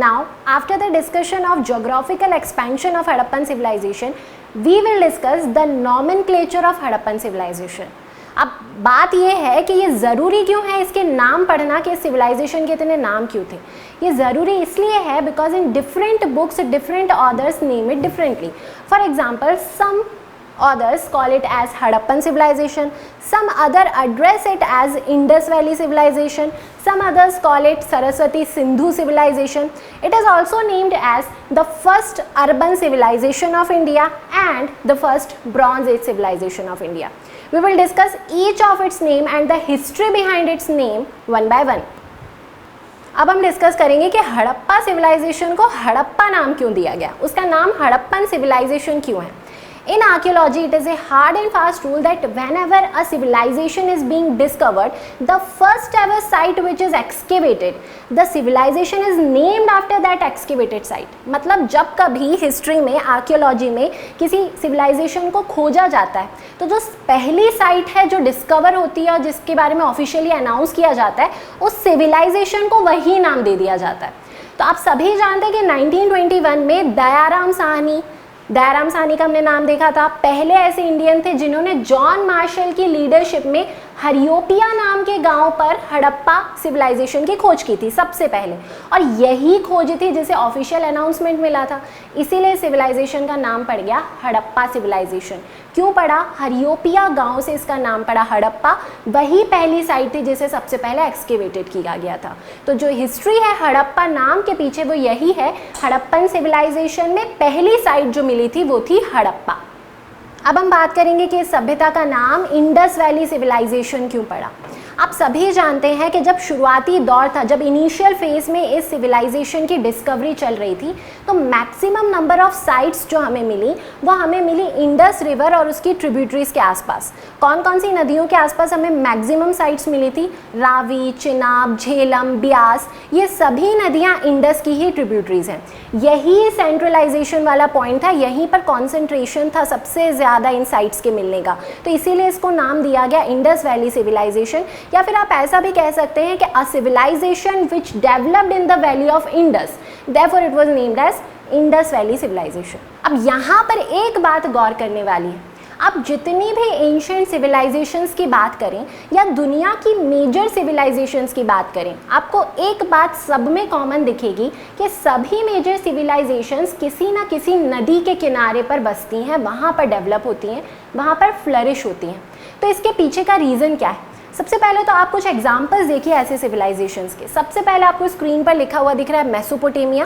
Now, after the discussion of geographical expansion of Harappan civilization, we will discuss the nomenclature of Harappan civilization. अब बात ये है कि ये ज़रूरी क्यों है इसके नाम पढ़ना कि सिविलाइजेशन के इतने नाम क्यों थे. ये ज़रूरी इसलिए है because in different books different authors name it differently. For example, some authors call it as Harappan civilization, some other address it as Indus Valley civilization, some others call it Saraswati Sindhu civilization. It is also named as the first urban civilization of India and the first Bronze Age civilization of India. We will discuss each of its name and the history behind its name one by one. अब हम discuss करेंगे कि Harappa civilisation को हड़प्पा नाम क्यों दिया गया, उसका नाम हड़प्पन सिविलाइजेशन क्यों है. In archaeology, it is a hard and fast rule that whenever a civilization is being discovered, the first ever site which is excavated, the civilization is named after that excavated site. मतलब जब कभी history में, archaeology में किसी civilisation को खोजा जाता है तो जो पहली साइट है जो डिस्कवर होती है और जिसके बारे में ऑफिशियली अनाउंस किया जाता है, उस सिविलाइजेशन को वही नाम दे दिया जाता है. तो आप सभी जानते हैं कि 1921 में दयाराम साहनी का हमने नाम देखा था. पहले ऐसे इंडियन थे जिन्होंने जॉन मार्शल की लीडरशिप में हरियोपिया नाम के गांव पर हड़प्पा सिविलाइजेशन की खोज की थी सबसे पहले, और यही खोज थी जिसे ऑफिशियल अनाउंसमेंट मिला था. इसीलिए सिविलाइजेशन का नाम पड़ गया हड़प्पा सिविलाइजेशन. क्यों पड़ा? हरियोपिया गांव से इसका नाम पड़ा हड़प्पा. वही पहली साइट थी जिसे सबसे पहले एक्सकेवेटेड किया गया था. तो जो हिस्ट्री है हड़प्पा नाम के पीछे वो यही है. हड़प्पन सिविलाइजेशन में पहली साइट जो मिली थी वो थी हड़प्पा. अब हम बात करेंगे कि इस सभ्यता का नाम इंडस वैली सिविलाइजेशन क्यों पड़ा. आप सभी जानते हैं कि जब शुरुआती दौर था, जब इनिशियल फेज में इस सिविलाइजेशन की डिस्कवरी चल रही थी, तो मैक्सिमम नंबर ऑफ साइट्स जो हमें मिली वो हमें मिली इंडस रिवर और उसकी ट्रिब्यूटरीज के आसपास. कौन कौन सी नदियों के आसपास हमें मैक्सिमम साइट्स मिली थी? रावी, चिनाब, झेलम, ब्यास, ये सभी नदियाँ इंडस की ही ट्रिब्यूटरीज हैं. यही सेंट्रलाइजेशन वाला पॉइंट था, यहीं पर कॉन्सेंट्रेशन था सबसे ज़्यादा इन साइट्स के मिलने का. तो इसीलिए इसको नाम दिया गया इंडस वैली सिविलाइजेशन. या फिर आप ऐसा भी कह सकते हैं कि a civilization which developed in the valley of Indus, therefore it was named as Indus valley civilization. अब यहाँ पर एक बात गौर करने वाली है. आप जितनी भी एंशिएंट सिविलाइजेशंस की बात करें या दुनिया की मेजर सिविलाइजेशंस की बात करें, आपको एक बात सब में कॉमन दिखेगी कि सभी मेजर सिविलाइजेशंस किसी ना किसी नदी के किनारे पर बसती हैं, वहाँ पर डेवलप होती हैं, वहाँ पर फ्लरिश होती हैं. तो इसके पीछे का रीज़न क्या है? सबसे पहले तो आप कुछ एग्जाम्पल्स देखिए ऐसे सिविलाइजेशंस के. सबसे पहले आपको स्क्रीन पर लिखा हुआ दिख रहा है मेसोपोटामिया,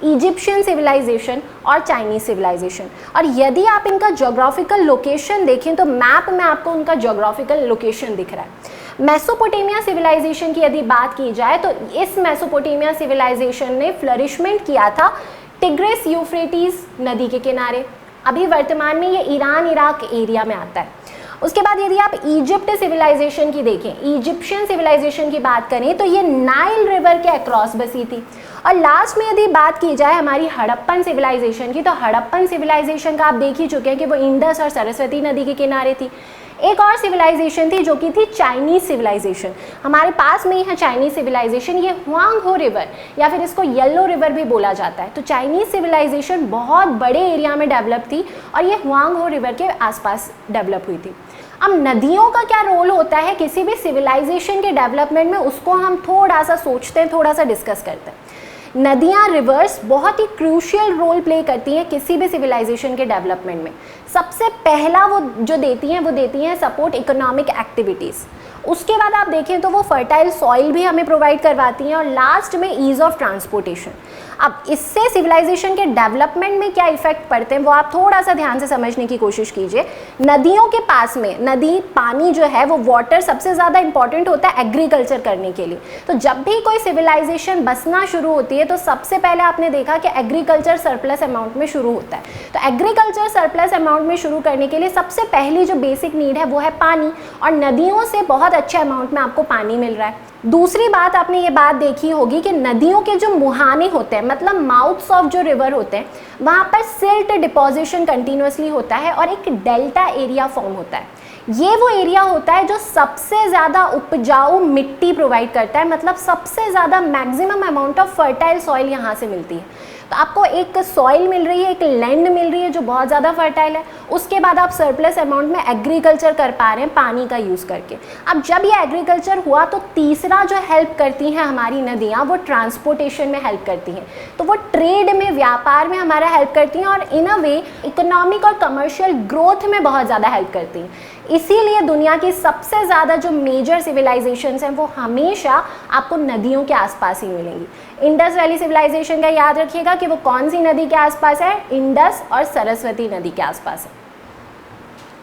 इजिप्शियन सिविलाइजेशन और चाइनीज सिविलाइजेशन. और यदि आप इनका ज्योग्राफिकल लोकेशन देखें तो मैप में आपको उनका ज्योग्राफिकल लोकेशन दिख रहा है. मेसोपोटामिया सिविलाइजेशन की यदि बात की जाए तो इस मेसोपोटामिया सिविलाइजेशन ने फ्लरिशमेंट किया था टिग्रिस यूफ्रेटिस नदी के किनारे. अभी वर्तमान में ये ईरान इराक एरिया में आता है. उसके बाद यदि आप इजिप्ट सिविलाइजेशन की देखें, इजिप्शियन सिविलाइजेशन की बात करें तो ये नाइल रिवर के अक्रॉस बसी थी. और लास्ट में यदि बात की जाए हमारी हड़प्पन सिविलाइजेशन की, तो हड़प्पन सिविलाइजेशन का आप देख ही चुके हैं कि वो इंडस और सरस्वती नदी के किनारे थी. एक और सिविलाइजेशन थी जो कि थी चाइनीज सिविलाइजेशन. हमारे पास में ही है चाइनीज सिविलाइजेशन. ये हुआंगहो रिवर या फिर इसको येलो रिवर भी बोला जाता है. तो चाइनीज सिविलाइजेशन बहुत बड़े एरिया में डेवलप थी और ये हुआंगहो रिवर के आसपास डेवलप हुई थी. अब नदियों का क्या रोल होता है किसी भी सिविलाइजेशन के डेवलपमेंट में, उसको हम थोड़ा सा सोचते हैं, थोड़ा सा डिस्कस करते हैं. नदियाँ, रिवर्स बहुत ही क्रूशियल रोल प्ले करती हैं किसी भी सिविलाइजेशन के डेवलपमेंट में. सबसे पहला वो जो देती हैं सपोर्ट इकोनॉमिक एक्टिविटीज़. उसके बाद आप देखें तो वो फर्टाइल सॉइल भी हमें प्रोवाइड करवाती हैं और लास्ट में ईज़ ऑफ ट्रांसपोर्टेशन. अब इससे सिविलाइजेशन के डेवलपमेंट में क्या इफेक्ट पड़ते हैं वो आप थोड़ा सा ध्यान से समझने की कोशिश कीजिए. नदियों के पास में, नदी पानी जो है वो वाटर सबसे ज़्यादा इंपॉर्टेंट होता है एग्रीकल्चर करने के लिए. तो जब भी कोई सिविलाइजेशन बसना शुरू होती है तो सबसे पहले आपने देखा कि एग्रीकल्चर सरप्लस अमाउंट में शुरू होता है. तो एग्रीकल्चर सरप्लस अमाउंट में शुरू करने के लिए सबसे पहली जो बेसिक नीड है वो है पानी, और नदियों से बहुत अच्छे अमाउंट में आपको पानी मिल रहा है. दूसरी बात आपने ये बात देखी होगी कि नदियों के जो मुहाने होते हैं, मतलब माउथ्स ऑफ जो रिवर होते हैं, वहाँ पर सिल्ट डिपोजिशन कंटिन्यूसली होता है और एक डेल्टा एरिया फॉर्म होता है. ये वो एरिया होता है जो सबसे ज़्यादा उपजाऊ मिट्टी प्रोवाइड करता है, मतलब सबसे ज़्यादा maximum amount of fertile soil यहाँ से मिलती है। तो आपको एक सॉइल मिल रही है, एक लैंड मिल रही है जो बहुत ज़्यादा फर्टाइल है, उसके बाद आप सरप्लस अमाउंट में एग्रीकल्चर कर पा रहे हैं पानी का यूज़ करके। अब जब ये एग्रीकल्चर हुआ तो तीसरा जो हेल्प करती हैं हमारी नदियाँ, वो ट्रांसपोर्टेशन में हेल्प करती हैं, तो वो ट्रेड में, व्यापार में हमारा हेल्प करती हैं और इन अ वे इकोनॉमिक और कमर्शियल ग्रोथ में बहुत ज़्यादा हेल्प करती हैं। इसीलिए दुनिया की सबसे ज़्यादा जो मेजर सिविलाइजेशंस हैं वो हमेशा आपको नदियों के आसपास ही मिलेंगी। इंडस वैली सिविलाइजेशन का याद रखिएगा कि वो कौन सी नदी के आसपास है, इंडस और सरस्वती नदी के आसपास है।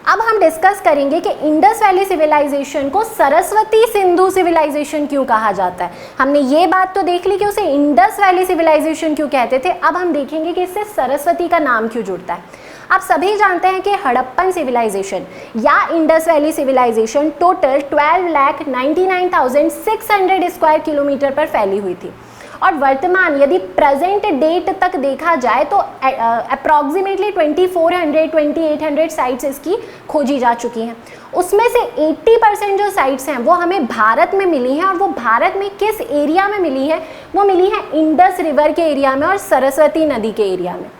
अब हम डिस्कस करेंगे कि इंडस वैली सिविलाइजेशन को सरस्वती सिंधु सिविलाइजेशन क्यों कहा जाता है। हमने ये बात तो देख ली कि उसे इंडस वैली सिविलाइजेशन क्यों कहते थे, अब हम देखेंगे कि इससे सरस्वती का नाम क्यों जुड़ता है। आप सभी जानते हैं कि हड़प्पन सिविलाइजेशन या Indus valley civilisation total 12,99,600 square kilometre पर फैली हुई थी और वर्तमान यदि प्रेजेंट डेट तक देखा जाए तो अप्रॉक्सीमेटली 2400-2800 साइट्स इसकी खोजी जा चुकी हैं। उसमें से 80% जो साइट्स हैं वो हमें भारत में मिली हैं और वो भारत में किस एरिया में मिली है, वो मिली है इंडस रिवर के एरिया में और सरस्वती नदी के एरिया में।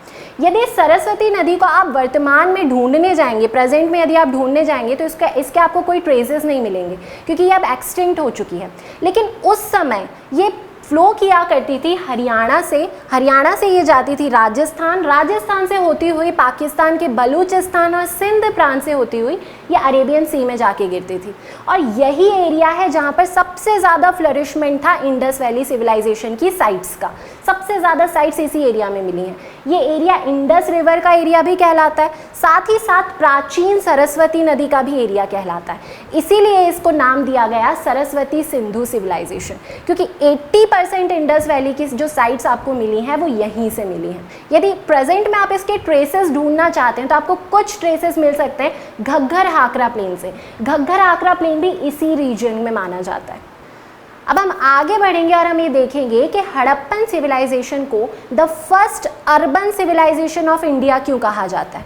यदि सरस्वती नदी को आप वर्तमान में ढूंढने जाएंगे, प्रेजेंट में यदि आप ढूंढने जाएंगे तो इसके आपको कोई ट्रेसेस नहीं मिलेंगे क्योंकि ये अब एक्सटिंक्ट हो चुकी है। लेकिन उस समय ये फ्लो किया करती थी हरियाणा से ये जाती थी राजस्थान से होती हुई पाकिस्तान के बलूचिस्तान और सिंध प्रांत से होती हुई ये अरेबियन सी में जाके गिरती थी और यही एरिया है जहाँ पर सबसे ज़्यादा फ्लरिशमेंट था इंडस वैली सिविलाइजेशन की साइट्स का। सबसे ज़्यादा साइट्स इसी एरिया में मिली हैं। ये एरिया इंडस रिवर का एरिया भी कहलाता है, साथ ही साथ प्राचीन सरस्वती नदी का भी एरिया कहलाता है। इसीलिए इसको नाम दिया गया सरस्वती सिंधु सिविलाइजेशन, क्योंकि 80% इंडस वैली की जो साइट्स आपको मिली हैं वो यहीं से मिली हैं। यदि प्रेजेंट में आप इसके ट्रेसेस ढूंढना चाहते हैं तो आपको कुछ ट्रेसेस मिल सकते हैं घग्गर हाकरा प्लेन से। घग्गर हाकरा प्लेन भी इसी रीजन में माना जाता है। अब हम आगे बढ़ेंगे और हम ये देखेंगे कि हड़प्पन सिविलाइजेशन को the first urban civilisation of India क्यों कहा जाता है।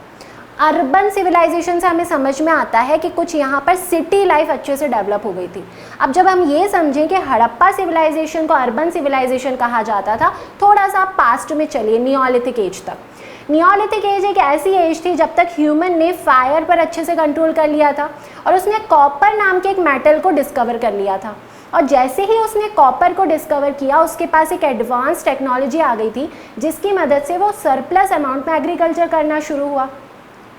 अर्बन सिविलाइजेशन से हमें समझ में आता है कि कुछ यहाँ पर सिटी लाइफ अच्छे से डेवलप हो गई थी। अब जब हम ये समझें कि हड़प्पा सिविलाइजेशन को अर्बन सिविलाइजेशन कहा जाता था, थोड़ा सा पास्ट में चलिए नियोलिथिक एज तक। नियोलिथिक एज एक ऐसी एज थी जब तक ह्यूमन ने फायर पर अच्छे से कंट्रोल कर लिया था और उसने कॉपर नाम के एक मेटल को डिस्कवर कर लिया था। और जैसे ही उसने कॉपर को डिस्कवर किया उसके पास एक एडवांस टेक्नोलॉजी आ गई थी जिसकी मदद से वो सरप्लस अमाउंट में एग्रीकल्चर करना शुरू हुआ।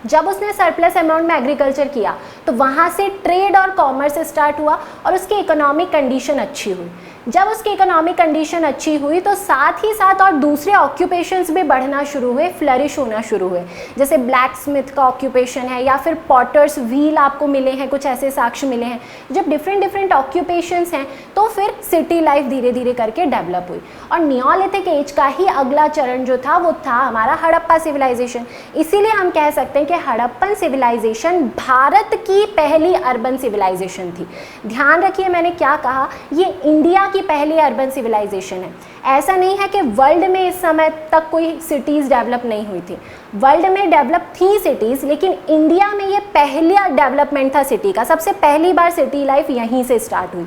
जब उसने सरप्लस अमाउंट में एग्रीकल्चर किया तो वहाँ से ट्रेड और कॉमर्स स्टार्ट हुआ और उसकी इकोनॉमिक कंडीशन अच्छी हुई। जब उसकी इकोनॉमिक कंडीशन अच्छी हुई तो साथ ही साथ और दूसरे ऑक्यूपेशंस भी बढ़ना शुरू हुए, फ्लरिश होना शुरू हुए, जैसे ब्लैक स्मिथ का ऑक्यूपेशन है या फिर पॉटर्स व्हील आपको मिले हैं, कुछ ऐसे साक्ष्य मिले हैं। जब डिफरेंट ऑक्यूपेशंस हैं तो फिर सिटी लाइफ धीरे धीरे करके डेवलप हुई और नियोलिथिक एज का ही अगला चरण जो था वो था हमारा हड़प्पा सिविलाइजेशन। इसीलिए हम कह सकते हैं कि हड़प्पन सिविलाइजेशन भारत की पहली अर्बन सिविलाइजेशन थी। ध्यान रखिए मैंने क्या कहा, ये इंडिया की पहली अर्बन सिविलाइजेशन है। ऐसा नहीं है कि वर्ल्ड में इस समय तक कोई सिटीज़ डेवलप नहीं हुई थी, वर्ल्ड में डेवलप थी सिटीज़, लेकिन इंडिया में ये पहला डेवलपमेंट था सिटी का। सबसे पहली बार सिटी लाइफ यहीं से स्टार्ट हुई।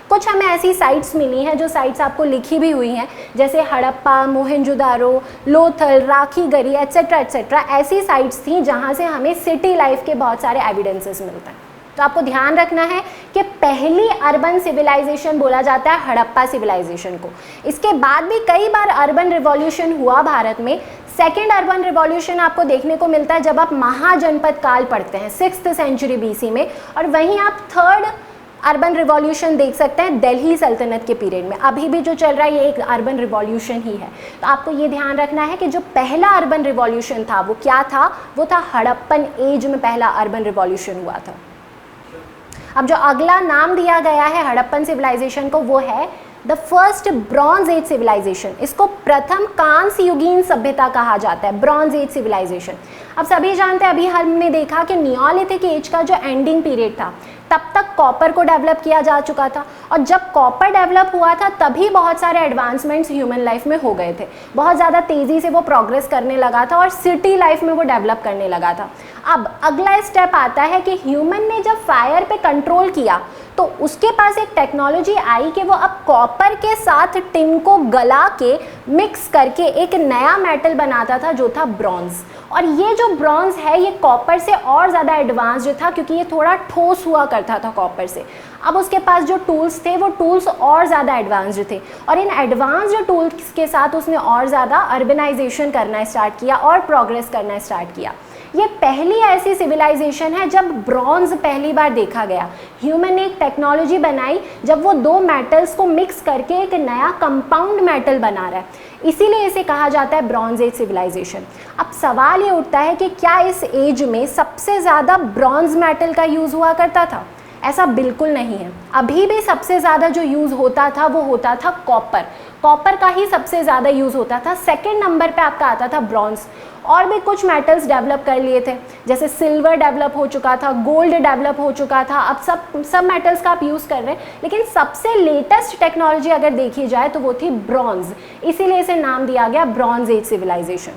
कुछ हमें ऐसी साइट्स मिली हैं जो साइट्स आपको लिखी भी हुई हैं, जैसे हड़प्पा, मोहनजोदारो, लोथल, राखीगढ़ी एट्सेट्रा ऐसी साइट्स थी जहाँ से हमें सिटी लाइफ के बहुत सारे एविडेंसेस मिलते हैं। तो आपको ध्यान रखना है कि पहली अर्बन सिविलाइजेशन बोला जाता है हड़प्पा सिविलाइजेशन को। इसके बाद भी कई बार अर्बन रिवॉल्यूशन हुआ भारत में। सेकेंड अर्बन रिवॉल्यूशन आपको देखने को मिलता है जब आप महाजनपद काल पढ़ते हैं 6th सेंचुरी BC में, और वहीं आप थर्ड अर्बन रिवॉल्यूशन देख सकते हैं दिल्ली सल्तनत के पीरियड में। अभी भी जो चल रहा है ये एक अर्बन रिवॉल्यूशन ही है। तो आपको ये ध्यान रखना है कि जो पहला अर्बन रिवॉल्यूशन था वो क्या था, वो था हड़प्पन एज में पहला अर्बन रिवॉल्यूशन हुआ था। अब जो अगला नाम दिया गया है हड़प्पन सिविलाइजेशन को वो है the first bronze age civilisation. इसको प्रथम कांस्य युगीन सभ्यता कहा जाता है, ब्रॉन्ज एज सिविलाइजेशन। अब सभी जानते हैं, अभी हमने देखा कि नियोलिथिक एज का जो एंडिंग पीरियड था तब तक कॉपर को डेवलप किया जा चुका था, और जब कॉपर डेवलप हुआ था तभी बहुत सारे एडवांसमेंट्स ह्यूमन लाइफ में हो गए थे, बहुत ज़्यादा तेज़ी से वो प्रोग्रेस करने लगा था और सिटी लाइफ में वो डेवलप करने लगा था। अब अगला स्टेप आता है कि ह्यूमन ने जब फायर पे कंट्रोल किया तो उसके पास एक टेक्नोलॉजी आई कि वो अब कॉपर के साथ टिन को गला के मिक्स करके एक नया मेटल बनाता था जो था ब्रॉन्ज। और ये जो ब्रॉन्ज है ये कॉपर से और ज़्यादा एडवांस्ड था क्योंकि ये थोड़ा ठोस हुआ करता था कॉपर से। अब उसके पास जो टूल्स थे वो टूल्स और ज़्यादा एडवांस्ड थे और इन एडवांस्ड टूल्स के साथ उसने और ज़्यादा अर्बनाइजेशन करना स्टार्ट किया और प्रोग्रेस करना स्टार्ट किया। ये पहली ऐसी सिविलाइजेशन है जब ब्रॉन्ज पहली बार देखा गया। ह्यूमन ने एक टेक्नोलॉजी बनाई जब वो दो मेटल्स को मिक्स करके एक नया कंपाउंड मेटल बना रहा है, इसीलिए इसे कहा जाता है ब्रॉन्ज एज सिविलाइजेशन। अब सवाल ये उठता है कि क्या इस एज में सबसे ज़्यादा ब्रॉन्ज मेटल का यूज़ हुआ करता था? ऐसा बिल्कुल नहीं है। अभी भी सबसे ज़्यादा जो यूज़ होता था वो होता था कॉपर। कॉपर का ही सबसे ज़्यादा यूज़ होता था। सेकंड नंबर पे आपका आता था ब्रॉन्ज। और भी कुछ मेटल्स डेवलप कर लिए थे, जैसे सिल्वर डेवलप हो चुका था, गोल्ड डेवलप हो चुका था। अब सब मेटल्स का आप यूज़ कर रहे हैं, लेकिन सबसे लेटेस्ट टेक्नोलॉजी अगर देखी जाए तो वो थी ब्रॉन्ज, इसीलिए इसे नाम दिया गया bronze age civilisation.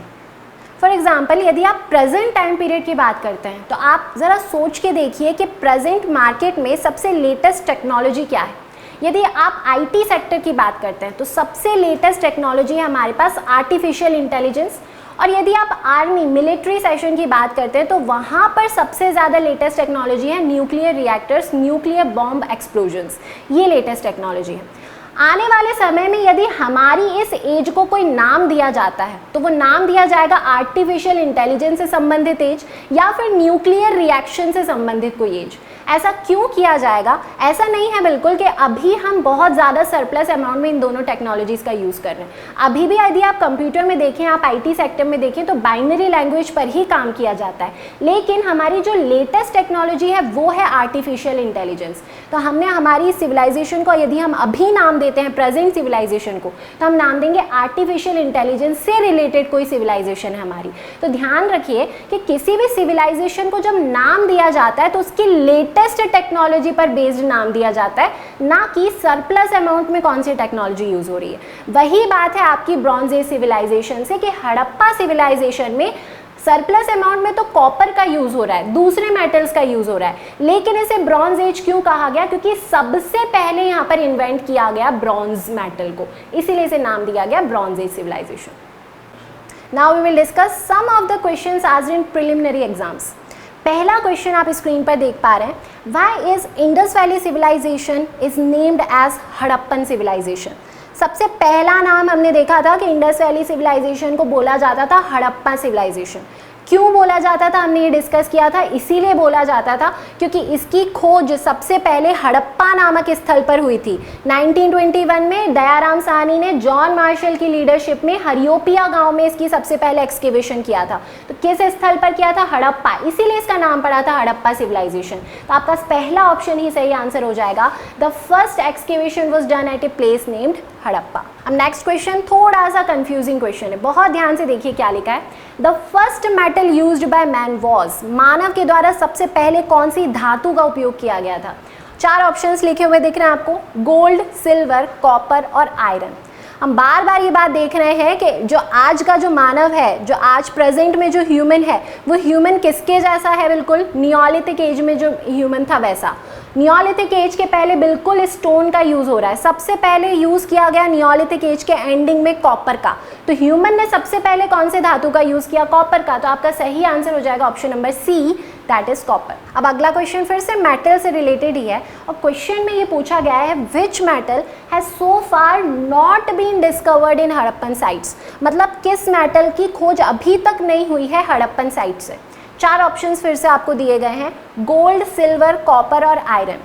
For example, यदि आप प्रेजेंट टाइम पीरियड की बात करते हैं तो आप ज़रा सोच के देखिए कि प्रेजेंट मार्केट में सबसे लेटेस्ट टेक्नोलॉजी क्या है। यदि आप आईटी सेक्टर की बात करते हैं तो सबसे लेटेस्ट टेक्नोलॉजी है हमारे पास आर्टिफिशियल इंटेलिजेंस। और यदि आप आर्मी मिलिट्री सेक्शन की बात करते हैं तो वहाँ पर सबसे ज़्यादा लेटेस्ट टेक्नोलॉजी है nuclear reactors, nuclear bomb explosions, ये लेटेस्ट टेक्नोलॉजी है। आने वाले समय में यदि हमारी इस एज को कोई नाम दिया जाता है तो वो नाम दिया जाएगा आर्टिफिशियल इंटेलिजेंस से संबंधित एज या फिर न्यूक्लियर रिएक्शन से संबंधित कोई एज। ऐसा क्यों किया जाएगा? ऐसा नहीं है बिल्कुल कि अभी हम बहुत ज़्यादा सरप्लस अमाउंट में इन दोनों टेक्नोलॉजीज़ का यूज़ कर रहे हैं। अभी भी यदि आप कंप्यूटर में देखें, आप आईटी सेक्टर में देखें तो बाइनरी लैंग्वेज पर ही काम किया जाता है, लेकिन हमारी जो लेटेस्ट टेक्नोलॉजी है वो है आर्टिफिशियल इंटेलिजेंस। तो हमने हमारी सिविलाइजेशन को, यदि हम अभी नाम देते हैं प्रेजेंट सिविलाइजेशन को, तो हम नाम देंगे आर्टिफिशियल इंटेलिजेंस से रिलेटेड कोई सिविलाइजेशन है हमारी। तो ध्यान रखिए कि किसी भी सिविलाइजेशन को जब नाम दिया जाता है तो उसकी लेटेस्ट टेक्नोलॉजी पर बेस्ड नाम दिया जाता है, ना कि सरप्लस अमाउंट में कौन सी टेक्नोलॉजी यूज हो रही है। वही बात है आपकी ब्रॉन्ज एज सिविलाइजेशन से कि हड़प्पा सिविलाइजेशन में सरप्लस अमाउंट में तो कॉपर का यूज हो रहा है, दूसरे मेटल्स का यूज हो रहा है, लेकिन इसे ब्रॉन्ज एज क्यों कहा गया? क्योंकि सबसे पहले यहाँ पर इन्वेंट किया गया ब्रॉन्ज मेटल को, इसीलिए इसे नाम दिया गया bronze age civilisation. Now we will discuss some of the questions asked in preliminary exams. पहला क्वेश्चन आप स्क्रीन पर देख पा रहे हैं, why is Indus valley civilisation is named as Harappan civilisation. सबसे पहला नाम हमने देखा था कि इंडस वैली सिविलाइजेशन को बोला जाता था हड़प्पा सिविलाइजेशन। क्यों बोला जाता था हमने ये डिस्कस किया था, इसीलिए बोला जाता था क्योंकि इसकी खोज सबसे पहले हड़प्पा नामक स्थल पर हुई थी। 1921 में दयाराम साहनी ने जॉन मार्शल की लीडरशिप में हरियोपिया गांव में इसकी सबसे पहले एक्सकेवेशन किया था। तो किस स्थल पर किया था? हड़प्पा, इसीलिए इसका नाम पड़ा था हड़प्पा सिविलाइजेशन। तो आपका पहला ऑप्शन ही सही आंसर हो जाएगा। The first excavation was done at a place named Harappa. अब नेक्स्ट क्वेश्चन थोड़ा सा कंफ्यूजिंग क्वेश्चन है, बहुत ध्यान से देखिए क्या लिखा है। The first metal used by man was, मानव के द्वारा सबसे पहले कौन सी धातु का उपयोग किया गया था? 4 ऑप्शंस लिखे हुए दिख रहे हैं आपको, गोल्ड, सिल्वर, कॉपर और आयरन। हम बार बार ये बात देख रहे हैं कि जो आज का जो मानव है, जो आज प्रेजेंट में जो ह्यूमन है, वो ह्यूमन किसके जैसा है? बिल्कुल नियोलिथिक एज में जो ह्यूमन था वैसा। नियोलिथिक एज के पहले बिल्कुल स्टोन का यूज़ हो रहा है। सबसे पहले यूज़ किया गया नियोलिथिक एज के एंडिंग में कॉपर का। तो ह्यूमन ने सबसे पहले कौन से धातु का यूज़ किया? कॉपर का। तो आपका सही आंसर हो जाएगा option number C, that is copper. अब अगला क्वेश्चन फिर से मेटल से रिलेटेड ही है और क्वेश्चन में ये पूछा गया है, which metal has so far not been discovered in Harappan sites. मतलब किस मेटल की खोज अभी तक नहीं हुई है हड़प्पन साइट से। 4 ऑप्शंस फिर से आपको दिए गए हैं, गोल्ड, सिल्वर, कॉपर और आयरन।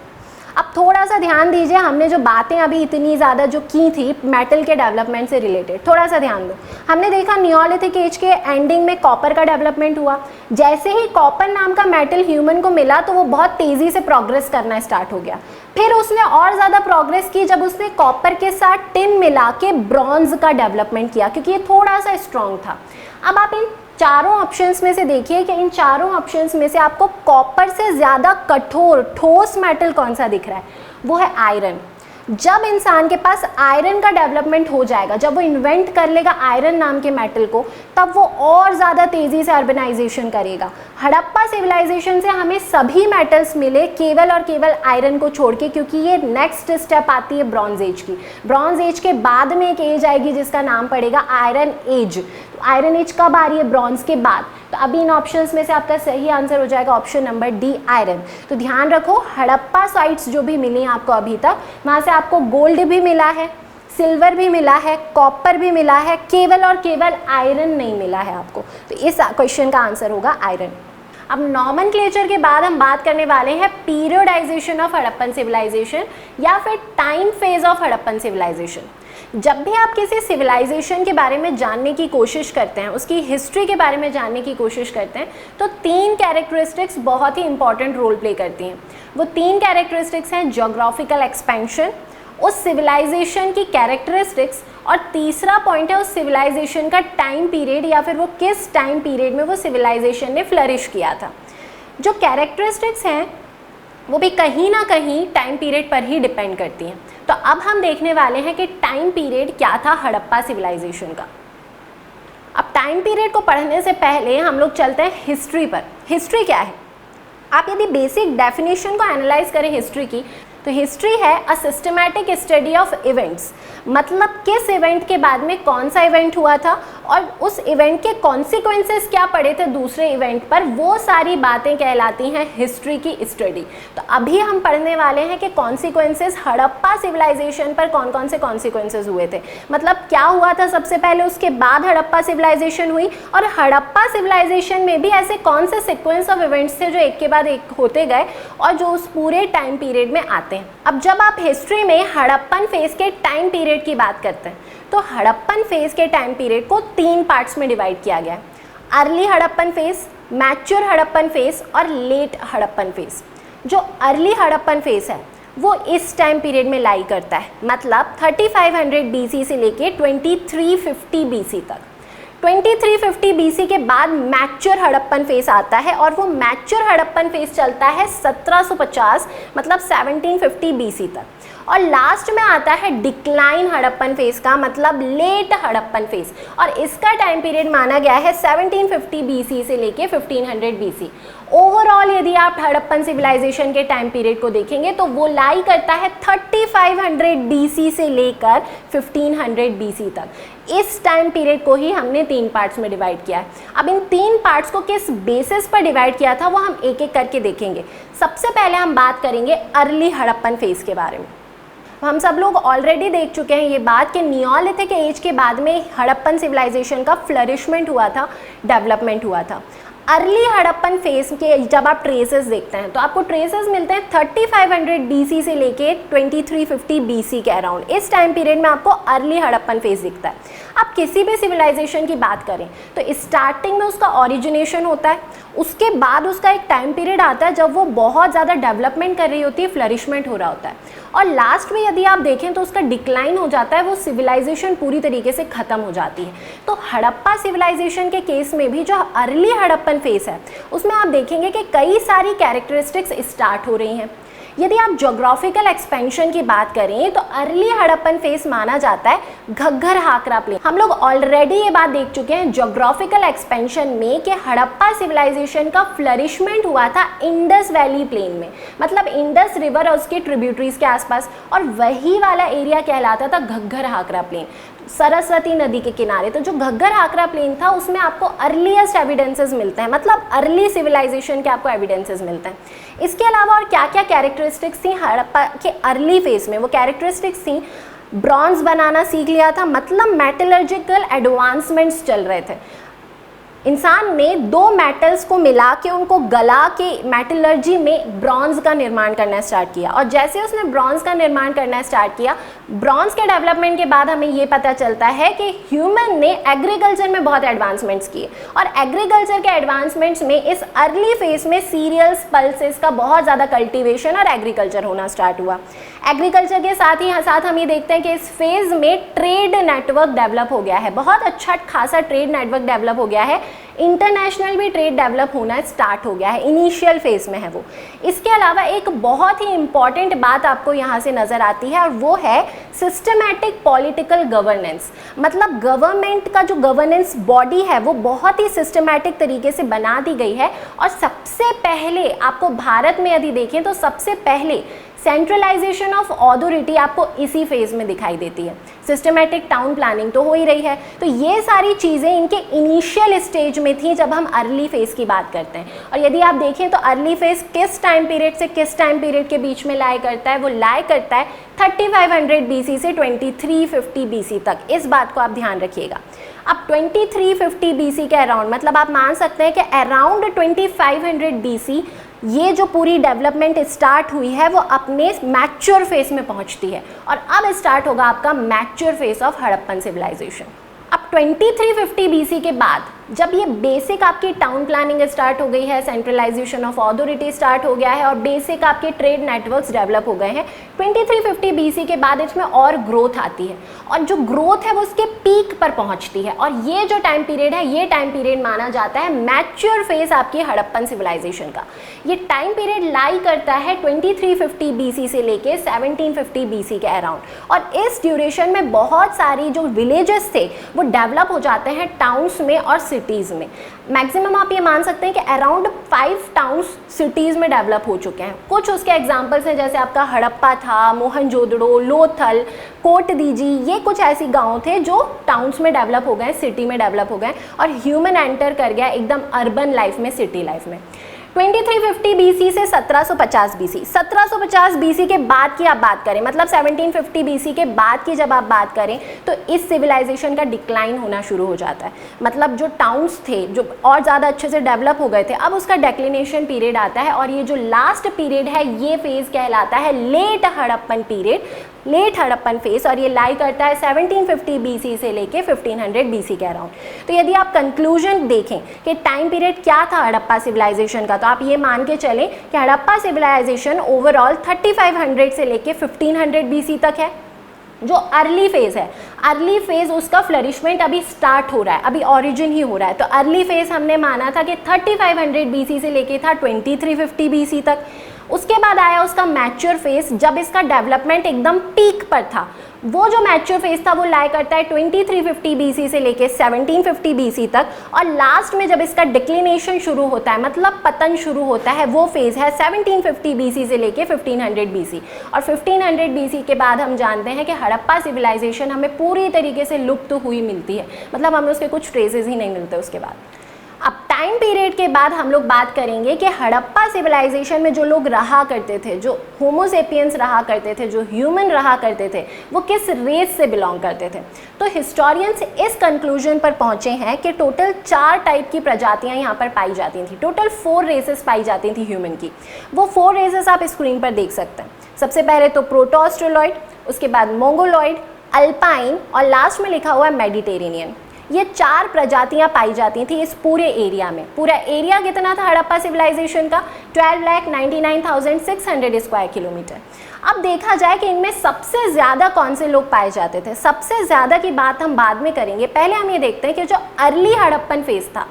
अब थोड़ा सा ध्यान दीजिए, हमने जो बातें अभी इतनी ज़्यादा जो की थी मेटल के डेवलपमेंट से रिलेटेड, थोड़ा सा ध्यान दो। हमने देखा नियोलिथिक एज के एंडिंग में कॉपर का डेवलपमेंट हुआ। जैसे ही कॉपर नाम का मेटल ह्यूमन को मिला तो वो बहुत तेज़ी से प्रोग्रेस करना स्टार्ट हो गया। फिर उसने और ज़्यादा प्रोग्रेस की जब उसने कॉपर के साथ टिन मिला के ब्रॉन्ज का डेवलपमेंट किया, क्योंकि ये थोड़ा सा स्ट्रॉन्ग था। अब आप इन चारों ऑप्शंस में से देखिए कि इन चारों ऑप्शंस में से आपको कॉपर से ज़्यादा कठोर ठोस मेटल कौन सा दिख रहा है? वो है आयरन। जब इंसान के पास आयरन का डेवलपमेंट हो जाएगा, जब वो इन्वेंट कर लेगा आयरन नाम के मेटल को, तब वो और ज़्यादा तेज़ी से अर्बनाइजेशन करेगा। हड़प्पा सिविलाइजेशन से हमें सभी मेटल्स मिले केवल और केवल आयरन को छोड़ के, क्योंकि ये नेक्स्ट स्टेप आती है ब्रॉन्ज एज की। ब्रॉन्ज एज के बाद में एक एज आएगी जिसका नाम पड़ेगा आयरन एज। तो आयरन एज कब आ रही है? ब्रॉन्ज के बाद। तो अभी इन ऑप्शंस में से आपका सही आंसर हो जाएगा ऑप्शन नंबर डी, आयरन। तो ध्यान रखो, हड़प्पा साइट्स जो भी मिली आपको अभी तक, वहाँ से आपको गोल्ड भी मिला है, सिल्वर भी मिला है, कॉपर भी मिला है, केवल और केवल आयरन नहीं मिला है आपको। तो इस क्वेश्चन का आंसर होगा आयरन। अब नॉमेनक्लेचर के बाद हम बात करने वाले हैं पीरियडाइजेशन ऑफ हड़प्पन सिविलाइजेशन या फिर time phase of Harappan civilisation. जब भी आप किसी सिविलाइजेशन के बारे में जानने की कोशिश करते हैं, उसकी हिस्ट्री के बारे में जानने की कोशिश करते हैं, तो 3 कैरेक्टरिस्टिक्स बहुत ही इंपॉर्टेंट रोल प्ले करती हैं। वो 3 कैरेक्टरिस्टिक्स हैं ज्योग्राफिकल एक्सपेंशन, उस सिविलाइजेशन की कैरेक्टरिस्टिक्स, और तीसरा पॉइंट है उस सिविलाइजेशन का टाइम पीरियड या फिर वो किस टाइम पीरियड में वो सिविलाइजेशन ने फ्लरिश किया था। जो कैरेक्टरिस्टिक्स हैं वो भी कहीं ना कहीं टाइम पीरियड पर ही डिपेंड करती हैं। तो अब हम देखने वाले हैं कि टाइम पीरियड क्या था हड़प्पा सिविलाइजेशन का। अब टाइम पीरियड को पढ़ने से पहले हम लोग चलते हैं हिस्ट्री पर। हिस्ट्री क्या है? आप यदि बेसिक डेफिनेशन को एनालाइज करें हिस्ट्री की, तो हिस्ट्री है a systematic study of events. मतलब किस इवेंट के बाद में कौन सा इवेंट हुआ था और उस इवेंट के कॉन्सिक्वेंसेस क्या पड़े थे दूसरे इवेंट पर, वो सारी बातें कहलाती हैं हिस्ट्री की स्टडी। तो अभी हम पढ़ने वाले हैं कि कॉन्सिक्वेंसेस हड़प्पा सिविलाइजेशन पर कौन कौन से कॉन्सिक्वेंसेस हुए थे। मतलब क्या हुआ था सबसे पहले, उसके बाद हड़प्पा सिविलाइजेशन हुई, और हड़प्पा सिविलाइजेशन में भी ऐसे कौन से सीक्वेंस ऑफ इवेंट्स थे जो एक के बाद एक होते गए और जो उस पूरे टाइम पीरियड में आते हैं। अब जब आप हिस्ट्री में हड़प्पन फेज के टाइम पीरियड की बात करते हैं, तो हड़प्पन फेज के टाइम पीरियड को 3 पार्ट्स में डिवाइड किया गया है। Early Harappan phase, mature Harappan phase और लेट हड़प्पन फेज। जो अर्ली हड़प्पन फेज है वो इस टाइम पीरियड में लाई करता है, मतलब 3500 BC से लेके 2350 BC तक। 2350 BC के बाद मैच्योर हड़प्पन फेज आता है और वो मैच्योर हड़प्पन फेज चलता है 1750 मतलब 1750 BC तक। और लास्ट में आता है डिक्लाइन हड़प्पन फेज का, मतलब लेट हड़प्पन फेज, और इसका टाइम पीरियड माना गया है 1750 BC से लेके 1500 BC। ओवरऑल यदि आप हड़प्पन सिविलाइजेशन के टाइम पीरियड को देखेंगे तो वो लाई करता है 3500 BC से लेकर 1500 BC तक। इस टाइम पीरियड को ही हमने 3 पार्ट्स में डिवाइड किया है। अब इन 3 पार्ट्स को किस बेसिस पर डिवाइड किया था वो हम एक एक करके देखेंगे। सबसे पहले हम बात करेंगे अर्ली हड़प्पन फेज के बारे में। हम सब लोग ऑलरेडी देख चुके हैं ये बात कि नियोलिथिक एज के बाद में हड़प्पन सिविलाइजेशन का फ्लरिशमेंट हुआ था, डेवलपमेंट हुआ था। अर्ली हड़प्पन फेज के जब आप ट्रेसेस देखते हैं तो आपको ट्रेसेस मिलते हैं 3500 BC से लेके 2350 BC के अराउंड। इस टाइम पीरियड में आपको अर्ली हड़प्पन फेज दिखता है। आप किसी भी सिविलाइजेशन की बात करें तो स्टार्टिंग में उसका ओरिजिनेशन होता है, उसके बाद उसका एक टाइम पीरियड आता है जब वो बहुत ज़्यादा डेवलपमेंट कर रही होती है, फ्लरिशमेंट हो रहा होता है, और लास्ट में यदि आप देखें तो उसका डिक्लाइन हो जाता है, वो सिविलाइजेशन पूरी तरीके से ख़त्म हो जाती है। तो हड़प्पा सिविलाइजेशन के केस में भी जो अर्ली हड़प्पन फेज है उसमें आप देखेंगे कि कई सारी कैरेक्टरिस्टिक्स स्टार्ट हो रही हैं। यदि आप ज्योग्राफिकल एक्सपेंशन की बात करें तो अर्ली हड़प्पन फेज माना जाता है घग्गर हाकरा प्लेन। हम लोग ऑलरेडी ये बात देख चुके हैं ज्योग्राफिकल एक्सपेंशन में कि हड़प्पा सिविलाइजेशन का फ्लरिशमेंट हुआ था इंडस वैली प्लेन में, मतलब इंडस रिवर और उसके ट्रिब्यूटरीज के आसपास, और वही वाला एरिया कहलाता था घग्गर हाकरा प्लेन, सरस्वती नदी के किनारे। तो जो घग्गर हाकरा प्लेन था उसमें आपको अर्लीस्ट एविडेंसेस मिलते हैं, मतलब अर्ली सिविलाइजेशन के आपको एविडेंसेस मिलते हैं। इसके अलावा और क्या क्या कैरेक्टरिस्टिक्स थी हड़प्पा के अर्ली फेज में? वो कैरेक्टरिस्टिक्स थी, ब्रॉन्ज बनाना सीख लिया था, मतलब मेटलर्जिकल एडवांसमेंट्स चल रहे थे। इंसान ने 2 मेटल्स को मिला के उनको गला के मेटलर्जी में ब्रॉन्ज का निर्माण करना स्टार्ट किया, और जैसे उसने ब्रॉन्ज का निर्माण करना स्टार्ट किया, ब्रॉन्ज के डेवलपमेंट के बाद हमें ये पता चलता है कि ह्यूमन ने एग्रीकल्चर में बहुत एडवांसमेंट्स किए, और एग्रीकल्चर के एडवांसमेंट्स में इस अर्ली फेज में सीरियल्स, पल्सेस का बहुत ज़्यादा कल्टीवेशन और एग्रीकल्चर होना स्टार्ट हुआ। एग्रीकल्चर के साथ ही साथ हम ये देखते हैं कि इस फेज में ट्रेड नेटवर्क डेवलप हो गया है, बहुत अच्छा खासा ट्रेड नेटवर्क डेवलप हो गया है इंटरनेशनल भी ट्रेड डेवलप होना स्टार्ट हो गया है, इनिशियल फेज में है वो। इसके अलावा एक बहुत ही इंपॉर्टेंट बात आपको यहाँ से नज़र आती है और वो है सिस्टमैटिक पॉलिटिकल गवर्नेंस। मतलब गवर्नमेंट का जो गवर्नेंस बॉडी है वो बहुत ही सिस्टमैटिक तरीके से बना दी गई है। और सबसे पहले आपको भारत में यदि देखें तो सबसे पहले सेंट्रलाइजेशन ऑफ अथॉरिटी आपको इसी फेज में दिखाई देती है। सिस्टमैटिक टाउन प्लानिंग तो हो ही रही है, तो ये सारी चीज़ें इनके इनिशियल स्टेज में थी जब हम अर्ली फेज की बात करते हैं। और यदि आप देखें तो अर्ली फेज किस टाइम पीरियड से किस टाइम पीरियड के बीच में लाई करता है, वो लाई करता है 3500 BC से 2350 BC तक। इस बात को आप ध्यान रखिएगा। अब 2350 BC के अराउंड, मतलब आप मान सकते हैं कि अराउंड 2500 BC ये जो पूरी डेवलपमेंट स्टार्ट हुई है वो अपने मैच्योर फेज में पहुंचती है। और अब स्टार्ट होगा आपका mature phase of Harappan civilisation. अब 2350 BC के बाद जब ये बेसिक आपकी टाउन प्लानिंग स्टार्ट हो गई है, सेंट्रलाइजेशन ऑफ अथॉरिटी स्टार्ट हो गया है और बेसिक आपके ट्रेड नेटवर्क्स डेवलप हो गए हैं, 2350 BC के बाद इसमें और ग्रोथ आती है और जो ग्रोथ है वो उसके पीक पर पहुंचती है। और ये जो टाइम पीरियड है, ये टाइम पीरियड माना जाता है मैच्योर फेज आपकी हड़प्पन सिविलाइजेशन का। ये टाइम पीरियड लाई करता है 2350 BC से लेके 1750 BC के अराउंड। और इस ड्यूरेशन में बहुत सारी जो विलेजेस थे वो डेवलप हो जाते हैं टाउन्स में और सिटीज़ में। मैक्सिमम आप ये मान सकते हैं कि अराउंड 5 टाउन्स सिटीज़ में डेवलप हो चुके हैं। कुछ उसके एग्जांपल्स हैं, जैसे आपका हड़प्पा था, मोहनजोदड़ो, लोथल, कोटदीजी, ये कुछ ऐसी गांव थे जो टाउन्स में डेवलप हो गए, सिटी में डेवलप हो गए और ह्यूमन एंटर कर गया एकदम अर्बन लाइफ में, सिटी लाइफ में। 2350 BC से 1750 BC, 1750 BC के बाद की आप बात करें, मतलब 1750 BC के बाद की जब आप बात करें तो इस सिविलाइजेशन का डिक्लाइन होना शुरू हो जाता है। मतलब जो टाउन्स थे जो और ज़्यादा अच्छे से डेवलप हो गए थे, अब उसका डेक्लिनेशन पीरियड आता है और ये जो लास्ट पीरियड है ये फेज़ कहलाता है late Harappan period, late Harappan phase. और ये लाई करता है 1750 BC से लेके 1500 BC के अराउंड। तो यदि आप कंक्लूजन देखें कि टाइम पीरियड क्या था हड़प्पा सिविलाइजेशन का, तो आप ये मान के चलें कि हड़प्पा सिविलाइजेशन ओवरऑल 3500 से लेके 1500 BC तक है। जो अर्ली फेज़ है, अर्ली फेज़ उसका फ्लरिशमेंट अभी स्टार्ट हो रहा है, अभी ओरिजिन ही हो रहा है। तो अर्ली फेज़ हमने माना था कि 3500 BC से लेके था 2350 BC तक। उसके बाद आया उसका मैच्योर फेज़, जब इसका डेवलपमेंट एकदम पीक पर था। वो जो मैच्योर फेज़ था वो लाई करता है 2350 BC से लेके 1750 BC तक। और लास्ट में जब इसका डिक्लिनेशन शुरू होता है, मतलब पतन शुरू होता है, वो फेज़ है 1750 BC से लेके 1500 BC। और 1500 BC के बाद हम जानते हैं कि हड़प्पा सिविलाइजेशन हमें पूरी तरीके से लुप्त हुई मिलती है, मतलब हमें उसके कुछ ट्रेसेस ही नहीं मिलते उसके बाद। अब टाइम पीरियड के बाद हम लोग बात करेंगे कि हड़प्पा सिविलाइजेशन में जो लोग रहा करते थे, जो होमोसेपियंस रहा करते थे, जो ह्यूमन रहा करते थे, वो किस रेस से बिलोंग करते थे। तो हिस्टोरियंस इस कंक्लूजन पर पहुंचे हैं कि टोटल 4 टाइप की प्रजातियां यहाँ पर पाई जाती थी। टोटल 4 रेसेस पाई जाती थी ह्यूमन की। वो 4 रेसेस आप स्क्रीन पर देख सकते हैं। सबसे पहले तो प्रोटो ऑस्ट्रेलॉइड, उसके बाद मोंगोलॉइड, अल्पाइन और लास्ट में लिखा हुआ है मेडिटेरेनियन। ये 4 प्रजातियां पाई जाती थी इस पूरे एरिया में। पूरा एरिया कितना था हड़प्पा सिविलाइजेशन का? 12,99,600 स्क्वायर किलोमीटर। अब देखा जाए कि इनमें सबसे ज़्यादा कौन से लोग पाए जाते थे। सबसे ज़्यादा की बात हम बाद में करेंगे, पहले हम ये देखते हैं कि जो अर्ली हड़प्पन फेज था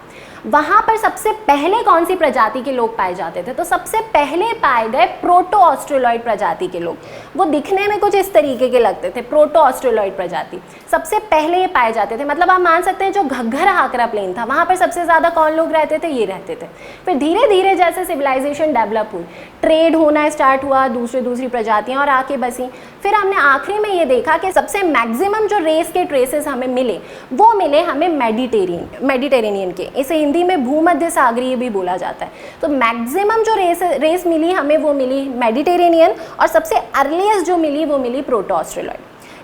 वहाँ पर सबसे पहले कौन सी प्रजाति के लोग पाए जाते थे। तो सबसे पहले पाए गए प्रोटो ऑस्ट्रेलॉइड प्रजाति के लोग। वो दिखने में कुछ इस तरीके के लगते थे, प्रोटो ऑस्ट्रेलॉइड प्रजाति सबसे पहले ये पाए जाते थे। मतलब आप मान सकते हैं जो घग्घर हाकरा प्लेन था वहाँ पर सबसे ज़्यादा कौन लोग रहते थे? ये रहते थे। फिर धीरे धीरे जैसे सिविलाइजेशन डेवलप हुई, ट्रेड होना स्टार्ट हुआ, दूसरी प्रजातियाँ और आके बसी। फिर हमने आखिरी में ये देखा कि सबसे मैक्सिमम जो रेस के ट्रेसेस हमें मिले वो मिले हमें मेडिटेरेनियन के। इसे हिंदी में भूमध्य सागरीय भी बोला जाता है। तो मैक्सिमम जो रेस मिली हमें वो मिली मेडिटेरेनियन और सबसे अर्लीस्ट जो मिली वो मिली प्रोटो ऑस्ट्रेलॉइड।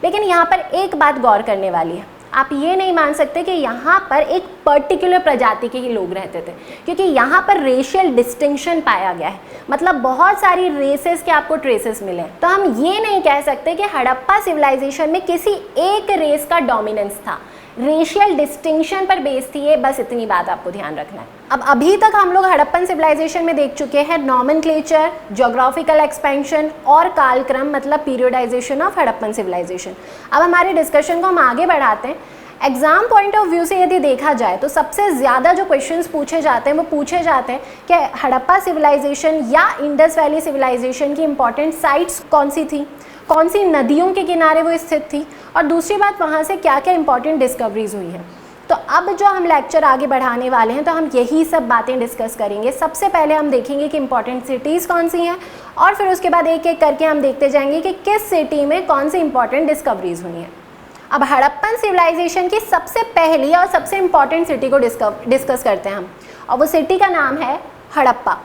लेकिन यहाँ पर एक बात गौर करने वाली है, आप ये नहीं मान सकते कि यहाँ पर एक पर्टिकुलर प्रजाति के ही लोग रहते थे, क्योंकि यहाँ पर रेशियल डिस्टिंक्शन पाया गया है। मतलब बहुत सारी रेसेस के आपको ट्रेसेस मिले। तो हम ये नहीं कह सकते कि हड़प्पा सिविलाइजेशन में किसी एक रेस का डोमिनेंस था, रेशियल डिस्टिंक्शन पर बेस थी ये, बस इतनी बात आपको ध्यान रखना है। अब अभी तक हम लोग हड़प्पन सिविलाइजेशन में देख चुके हैं नॉमेनक्लेचर, ज्योग्राफिकल एक्सपेंशन और कालक्रम, मतलब पीरियोडाइजेशन ऑफ हड़प्पन सिविलाइजेशन। अब हमारे डिस्कशन को हम आगे बढ़ाते हैं। एग्जाम पॉइंट ऑफ व्यू से यदि देखा जाए तो सबसे ज़्यादा जो क्वेश्चंस पूछे जाते हैं वो पूछे जाते हैं कि हड़प्पा सिविलाइजेशन या इंडस वैली सिविलाइजेशन की इंपॉर्टेंट साइट्स कौन सी थी, कौन सी नदियों के किनारे वो स्थित थी, और दूसरी बात वहाँ से क्या क्या इंपॉर्टेंट डिस्कवरीज हुई है। तो अब जो हम लेक्चर आगे बढ़ाने वाले हैं तो हम यही सब बातें डिस्कस करेंगे। सबसे पहले हम देखेंगे कि इंपॉर्टेंट सिटीज़ कौन सी हैं, और फिर उसके बाद एक एक करके हम देखते जाएंगे कि किस सिटी में कौन सी इंपॉर्टेंट डिस्कवरीज हुई हैं। अब हड़प्पन सिविलाइजेशन की सबसे पहली और सबसे इंपॉर्टेंट सिटी को डिस्कस करते हैं हम, और वो सिटी का नाम है हड़प्पा।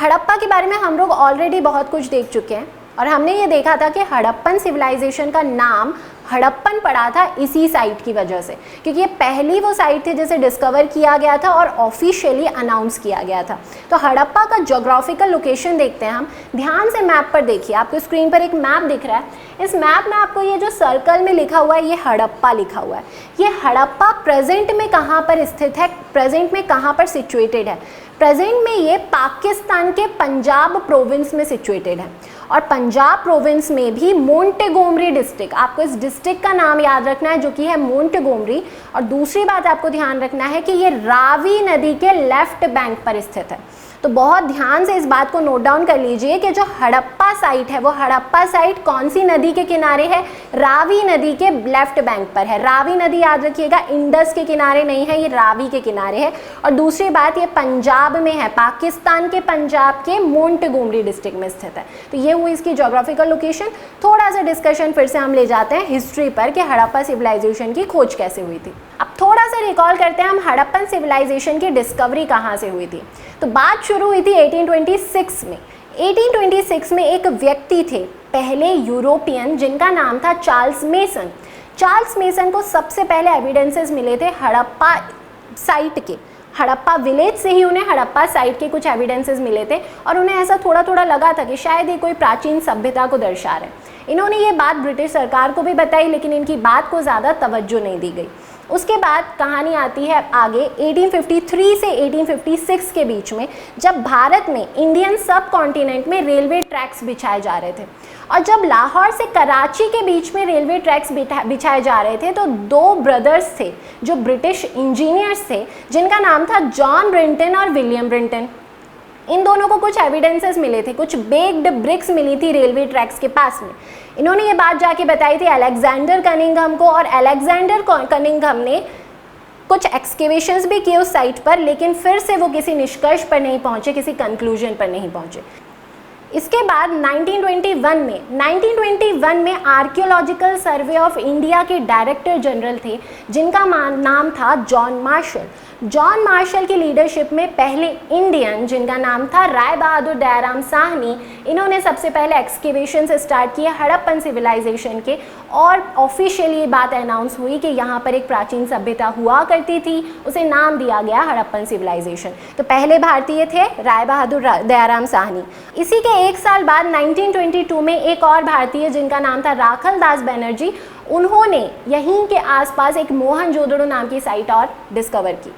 हड़प्पा के बारे में हम लोग ऑलरेडी बहुत कुछ देख चुके हैं, और हमने ये देखा था कि हड़प्पन सिविलाइजेशन का नाम हड़प्पन पड़ा था इसी साइट की वजह से, क्योंकि ये पहली वो साइट थी जिसे डिस्कवर किया गया था और ऑफिशियली अनाउंस किया गया था। तो हड़प्पा का ज्योग्राफिकल लोकेशन देखते हैं हम। ध्यान से मैप पर देखिए, आपको स्क्रीन पर एक मैप दिख रहा है। इस मैप में आपको ये जो सर्कल में लिखा हुआ है ये हड़प्पा लिखा हुआ है। ये हड़प्पा प्रेजेंट में कहाँ पर स्थित है, प्रेजेंट में कहाँ पर सिचुएटेड है? प्रेजेंट में ये पाकिस्तान के पंजाब प्रोविंस में सिचुएटेड है, और पंजाब प्रोविंस में भी मोंटेगोमरी डिस्ट्रिक्ट, आपको इस डिस्ट्रिक्ट का नाम याद रखना है जो कि है मोंटेगोमरी। और दूसरी बात आपको ध्यान रखना है कि ये रावी नदी के लेफ्ट बैंक पर स्थित है। तो बहुत ध्यान से इस बात को नोट डाउन कर लीजिए कि जो हड़प्पा साइट है वो हड़प्पा साइट कौन सी नदी के किनारे है? रावी नदी के लेफ्ट बैंक पर है। रावी नदी याद रखिएगा, इंडस के किनारे नहीं है, ये रावी के किनारे है। और दूसरी बात, ये पंजाब में है, पाकिस्तान के पंजाब के मोंटेगोमरी डिस्ट्रिक्ट में स्थित है। तो ये हुई इसकी ज्योग्राफिकल लोकेशन। थोड़ा सा डिस्कशन फिर से हम ले जाते हैं हिस्ट्री पर कि हड़प्पा सिविलाइजेशन की खोज कैसे हुई थी। अब थोड़ा सा रिकॉल करते हैं हम हड़प्पन सिविलाइजेशन की डिस्कवरी कहाँ से हुई थी। तो बात शुरू हुई थी 1826 में। 1826 में एक व्यक्ति थे, पहले यूरोपियन, जिनका नाम था चार्ल्स मेसन। चार्ल्स मेसन को सबसे पहले एविडेंसेस मिले थे हड़प्पा साइट के। हड़प्पा विलेज से ही उन्हें हड़प्पा साइट के कुछ एविडेंसेस मिले थे, और उन्हें ऐसा थोड़ा थोड़ा लगा था कि शायद ये कोई प्राचीन सभ्यता को दर्शा रहे हैं। इन्होंने ये बात ब्रिटिश सरकार को भी बताई, लेकिन इनकी बात को ज़्यादा तवज्जो नहीं दी गई। उसके बाद कहानी आती है आगे 1853 से 1856 के बीच में, जब भारत में इंडियन सब कॉन्टिनेंट में रेलवे ट्रैक्स बिछाए जा रहे थे। और जब लाहौर से कराची के बीच में रेलवे ट्रैक्स बिछाए जा रहे थे तो दो ब्रदर्स थे जो ब्रिटिश इंजीनियर्स थे, जिनका नाम था जॉन ब्रिंटन और विलियम ब्रिंटन। इन दोनों को कुछ एविडेंसेस मिले थे, कुछ बेक्ड ब्रिक्स मिली थी रेलवे ट्रैक्स के पास में। इन्होंने ये बात जाके बताई थी अलेक्जेंडर कनिंघम को, और अलेक्जेंडर कनिंघम ने कुछ एक्सकेवेशंस भी किए उस साइट पर, लेकिन फिर से वो किसी निष्कर्ष पर नहीं पहुंचे, किसी कंक्लूजन पर नहीं पहुंचे। इसके बाद 1921 में आर्कियोलॉजिकल सर्वे ऑफ इंडिया के डायरेक्टर जनरल थे, जिनका नाम था जॉन मार्शल। जॉन मार्शल की लीडरशिप में पहले इंडियन, जिनका नाम था राय बहादुर दयाराम साहनी, इन्होंने सबसे पहले एक्सकेवेशन से स्टार्ट किए हड़प्पन सिविलाइजेशन के, और ऑफिशियली ये बात अनाउंस हुई कि यहाँ पर एक प्राचीन सभ्यता हुआ करती थी, उसे नाम दिया गया हड़प्पन सिविलाइजेशन। तो पहले भारतीय थे राय बहादुर दयाराम साहनी। इसी के एक साल बाद 1922 में एक और भारतीय, जिनका नाम था राखल दास बनर्जी, उन्होंने यहीं के आसपास एक मोहनजोदड़ो नाम की साइट और डिस्कवर की।